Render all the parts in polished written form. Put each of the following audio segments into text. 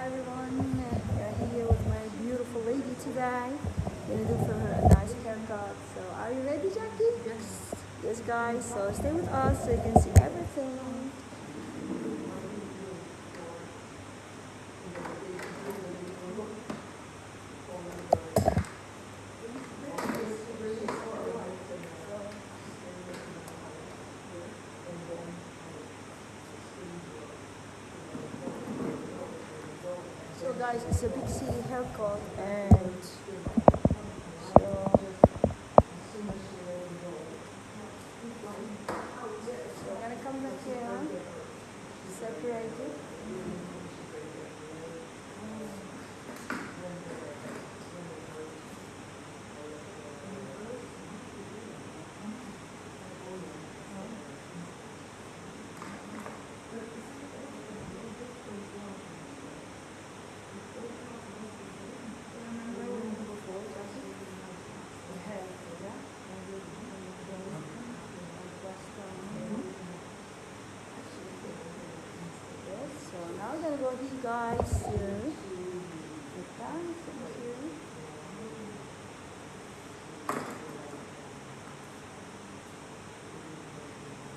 everyone. We are here with my beautiful lady today. Gonna do for her a nice haircut. So, are you ready, Jackie? Yes. Yes, guys. So, stay with us so you can see everything. So, guys, it's a big city haircut, and so we're gonna come back here, separate it. So now we're gonna go here, guys. Here.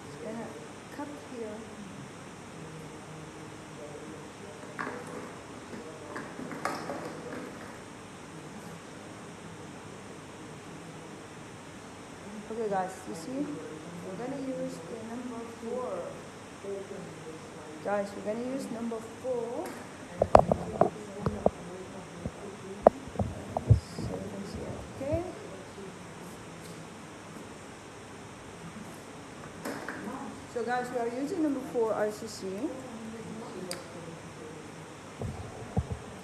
It's gonna cut here. Okay, guys, you see? We're gonna use the number 4. Guys, we're gonna use number 4. So you can see it, okay? So guys, we are using number 4 RCC.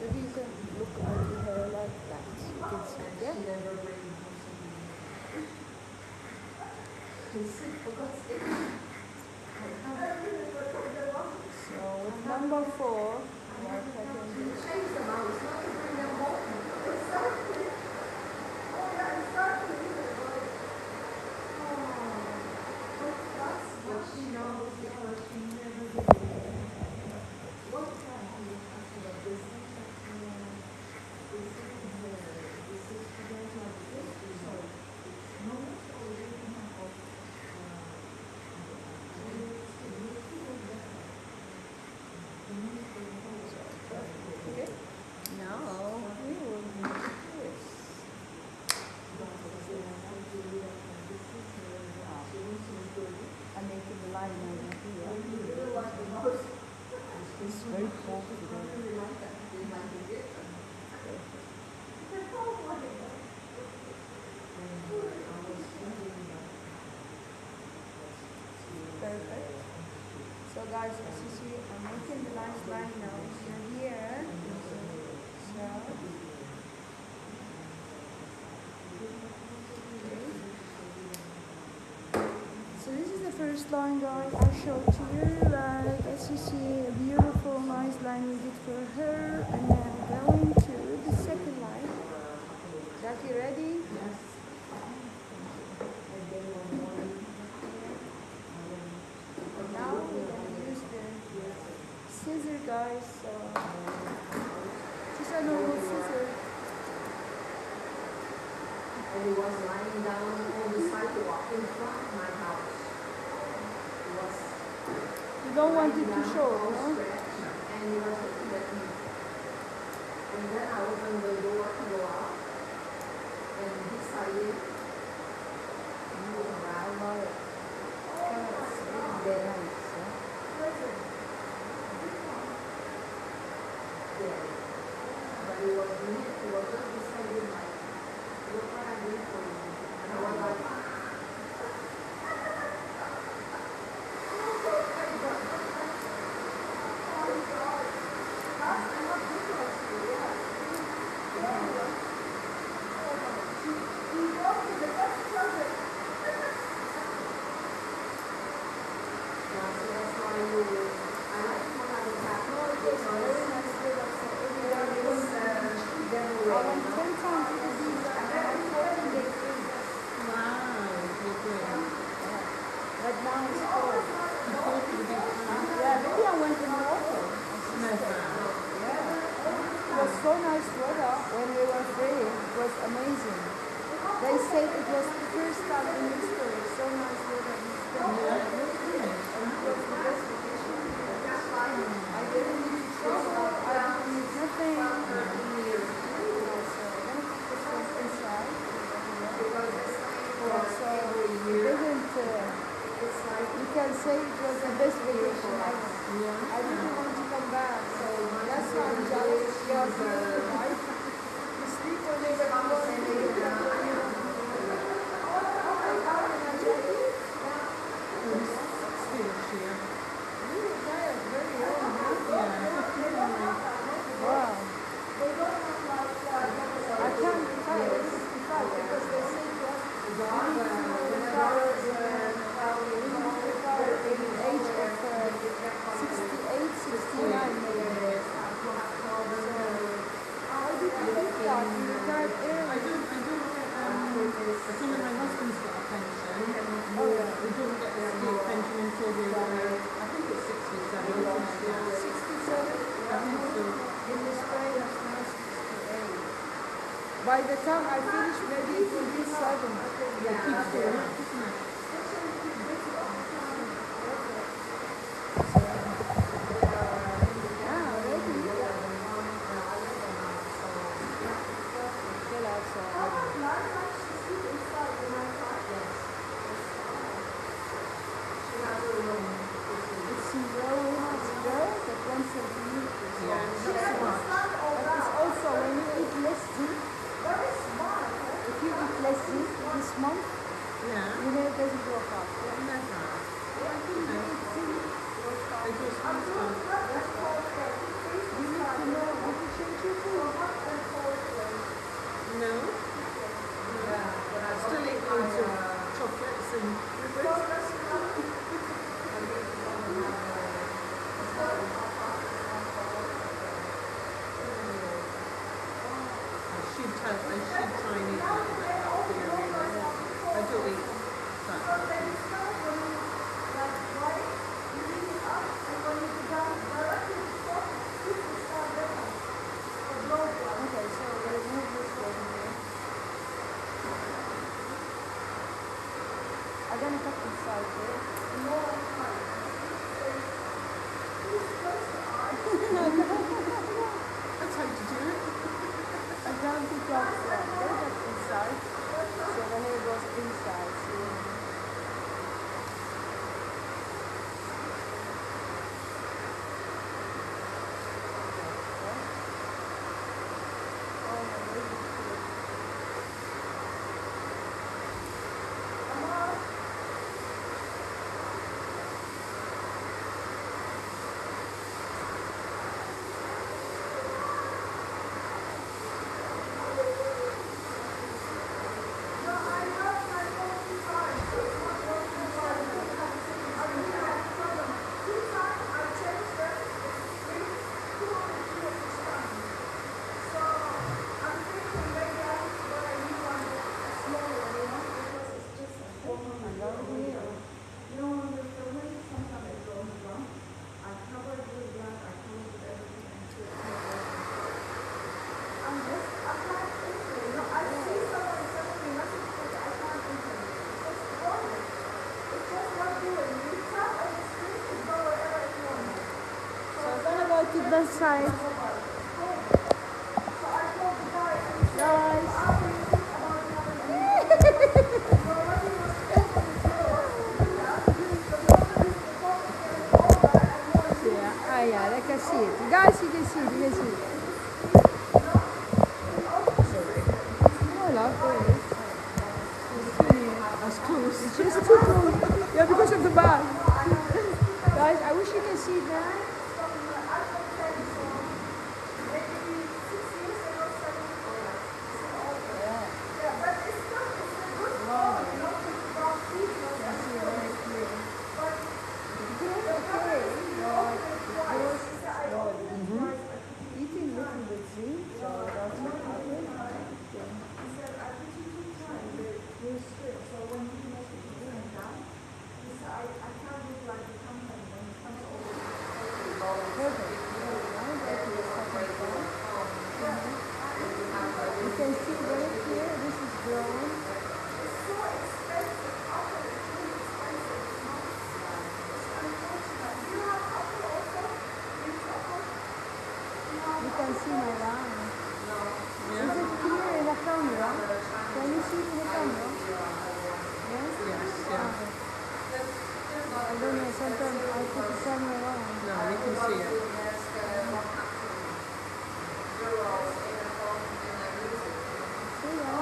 Maybe you can look at the hair like that. You can see, yeah? So with number 4, we are cutting this. Okay. Now we will do this. I'm making the line over here. It's very cold today. Perfect. So guys, as you see, I'm making the last line now. So here. So. So this is the first line, guys. I showed to you, like as you see, a beautiful, nice line we did for her, and then going to the second line. Jackie, ready? Yes. Now we're gonna use the scissor, guys. So just a normal scissor. And he was lying down on the sidewalk in front of my house. He was You don't want it lying to down show, all no? stretched, and he was looking at me. And then I opened the door to go out, and he started moving around. Very nice. Yeah. But he was just beside him, like, look what I did for you. And I was like, yeah, so that's why I like when I was at home, Yes, because very nice product. So every there day is I devil want 10 times to do that. I want 14 days free. Wow. so nice weather when we were free. It was amazing. They said it was the first time in history so nice weather in Spain. And it was the best vacation. I didn't need to travel. I didn't need nothing. So benefit was inside. So we didn't. You can say it was the best vacation ever. I didn't want to come back, so that's why I'm jealous. You're beautiful, right? You sleep when they were Wow. I can't tell you this is because they say to us, you need to retire at the age of 68, 69 maybe. How did you do that? You retired early. Some of my husband's got a pension. Oh, yeah. We don't get the state pension until we're, I think it's 67. 67? I think so. In the spring, it's now 68. By the time I finish, maybe it will be 7. It keeps going up, isn't it? This month, Yeah. you know, it doesn't work out. Never. They just You need to know how to change your food. No. I still eat loads of chocolates and I should try and eat a little bit healthier, really. I don't eat that healthy. Okay, so remove this one here. I'm gonna cut inside here. That's how you do it. I'm going to cut inside. So the hair goes inside. So to the side. Guys. Yeah, I can see it. Guys, you can see it. You can see it. Voila, there it is. That's close. It's just too close. Yeah, because of the bag. Guys, I wish you can see that. You can see my line. Is it clear in the camera? Can you see it in the camera? Yes? Yes, yeah. I don't know, sometimes I put the camera on. No, we can see it. See ya.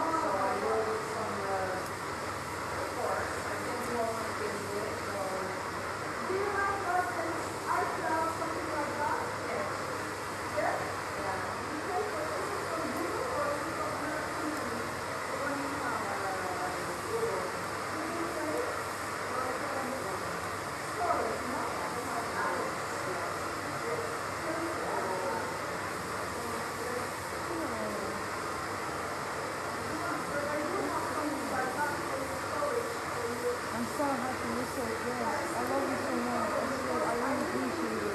I'm so happy you're so good. I love you so much. I really appreciate it.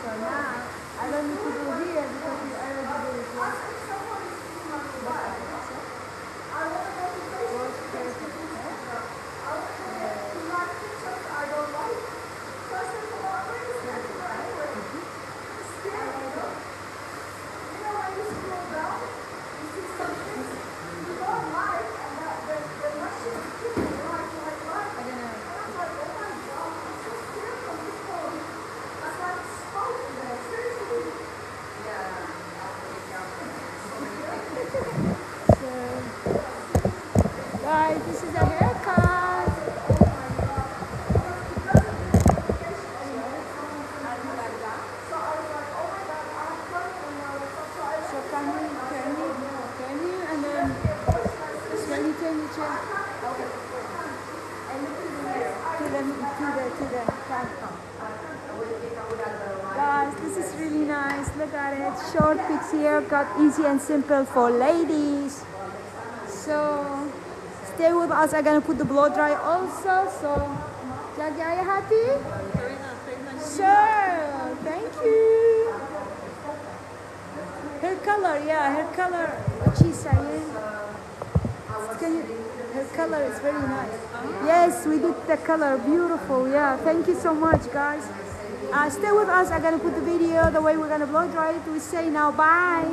So now, I don't need to do here because we already did it. Goes perfect. So, guys, this is a haircut. So can you, and then can you turn your chair? To the camera. Guys, this is really nice. Look at it. Short pixie haircut, easy and simple for ladies. So stay with us. I'm gonna put the blow dry also. So Jackie, are you happy? Sure. Thank you. Hair color, yeah, hair color. What she's saying. Her color is very nice. Yes, we did the color. Beautiful. Yeah. Thank you so much, guys. Stay with us. I'm gonna put the video the way we're gonna blow dry it. We say now bye.